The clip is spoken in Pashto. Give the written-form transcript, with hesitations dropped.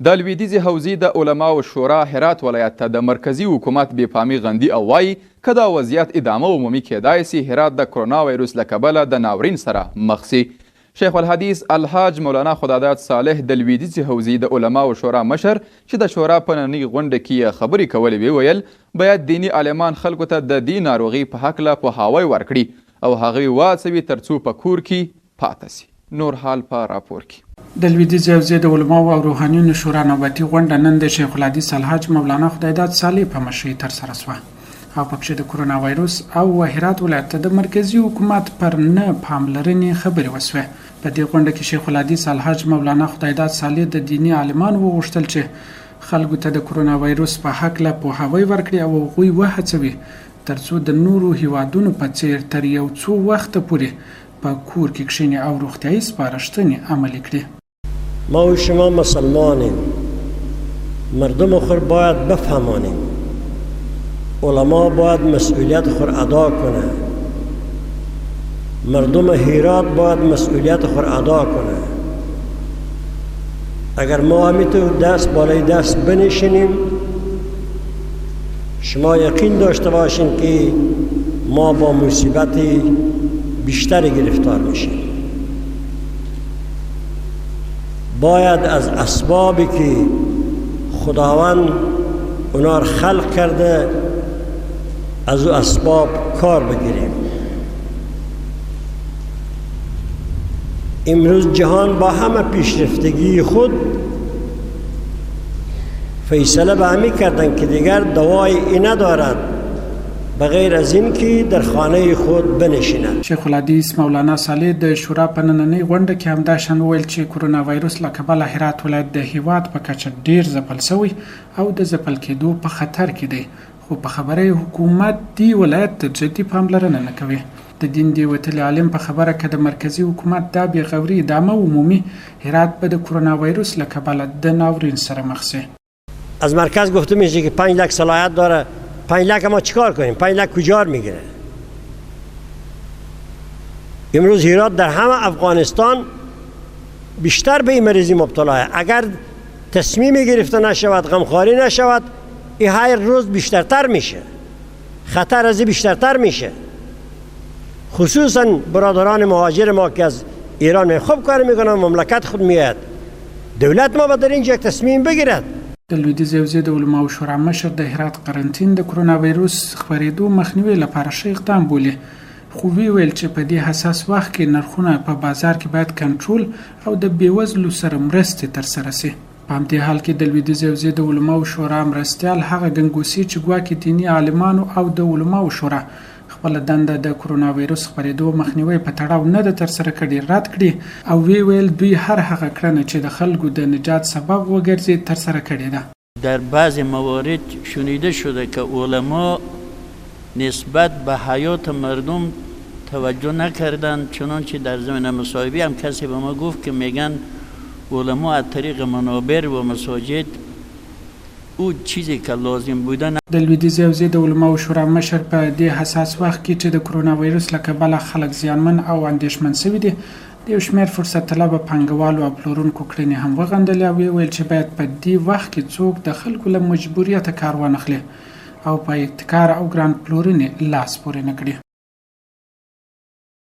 د لویدیځې حوزې د علماو شورا هرات ولایت ته د مرکزي حکومت بېپامي غندي او وایي که دا وضعیت ادامه ومومي کیدای سي هرات د کرونا وایروس له کبله د ناورین سره مخ سي. شیخ الحدیث الحاج مولانا خداداد صالح د لویدیځې حوزې د علماو شورا مشر چې د شورا په نننۍ غونډه کې خبرې کولې وویل باید دیني عالمان خلکو ته د دې ناروغۍ په هکله پوهاوی ورکړي او هغوی وهڅوي تر څو په کور کې پاته سي. نور حال په راپور کې. د لویدیځې حوزې د علماو او روحانیونو شورا نوبتي غونډه نن د شیخ الحدیث الحاج مولانا خداداد صالح په مشرۍ ترسره شوه او پکې د کرونا وایروس او هرات ولایت ته د مرکزي حکومت پر نه پاملرنې خبرې وسوې. په دې غونډه کې شیخ الحدیث الحاج مولانا خداداد صالح د دیني عالمانو وغوښتل چې خلکو ته د کرونا وایروس په هکله پوهاوی ورکړي او هغوی وهڅوي تر څو د نورو هیوادونو په څیر تر یو څو وخته پورې په کور کې کښیني او روغتیایي سپارښتنې عملي کړي. ما و شما مسلمانیم، مردم خود باید بفهمانیم، علما باید مسئولیت خود ادا کنه، مردم هرات باید مسئولیت خود ادا کنه. اگر ما همینطور دست بالای دست بنشینیم شما یقین داشته باشین که ما با مصیبت بیشتری گرفتار میشیم. باید از اسبابی که خداوند اونا رو خلق کرده از او اسباب کار بگیریم. امروز جهان با همه پیشرفتگی خود فیصله به همی کردن که دیگر دوایی ندارد بغیر از این که در خانه خود بنشینند. شیخ الحدیث مولانا صالح د شورا په نننۍ غونډه کې همداشان وویل چې کرونا وایروس له کبله هرات ولایت د هیواد په کچه ډیر ځپل شوی او د ځپل کېدو په خطر کې دی، خو په خبره حکومت دی ولایت ته جدي پاملرنه نه کوي. د دین دی وتلي عالم په خبره که د مرکزي حکومت دا بېغوري ادامه ومومي هرات به د کرونا وایروس له کبله د ناورین سره مخ شي. از مرکز گفته میشه که 5 لک صلاحیت داره. 5 لک ما چیکار کنیم؟ 5 لک کجا میگیره؟ امروز هرات در همه افغانستان بیشتر به این مریضی مبتلاه. اگر تصمیمی گرفته نشود، غمخواری نشود، این هر روز بیشترتر میشه، خطر از بیشترتر میشه. خصوصا برادران مهاجر ما که از ایران خوب کار میکنن مملکت خود میاد، دولت ما باید در اینجا یک تصمیم بگیرد. د لویدیځې حوزې د علماو شورا مشر د هرات قرنطین د کرونا وایروس خپرېدو مخنیوي لپاره ښه اقدام بولي، خو ویل چې په دې حساس وخت کې نرخونه په بازار کې باید کنټرول او د بېوزلو سره مرستې ترسره سي. په همدې حال کې د لویدیځې حوزې د علماو شورا مرستیال هغه ګنګوسي چې ګواکې دیني عالمانو او د علماو شورا خپله دنده د کرونا وایروس خپرېدو مخنیوی په تړاو نه ده ترسره کړې رد کړي او ویل دوی هر هغه کړنه چې د خلکو د نجات سبب وګرځي ترسره کړې ده. در بعض موارد شنیده شده که علما نسبت به حیات مردم توجه نکردند، چنانچه در زمینه مصاحبه هم کسی به ما گفت که میگن علما از طریق منابر و مساجد او چیزی که لازم بودن. د لویدیځې حوزې د علماو شورا مشر په دې حساس وخت کې چې د کرونا وایروس له کبله خلک زیانمن او اندېښمن شوي دي د یو شمېر فرصت طلبه پانګوالو او پلورونکو کړنې هم وغندلې او ویل چې باید په دې وخت کې څوک د خلکو له مجبوریته کار وانخلي او په ابتکار او ګران پلورنې لاس پورې نه کړي.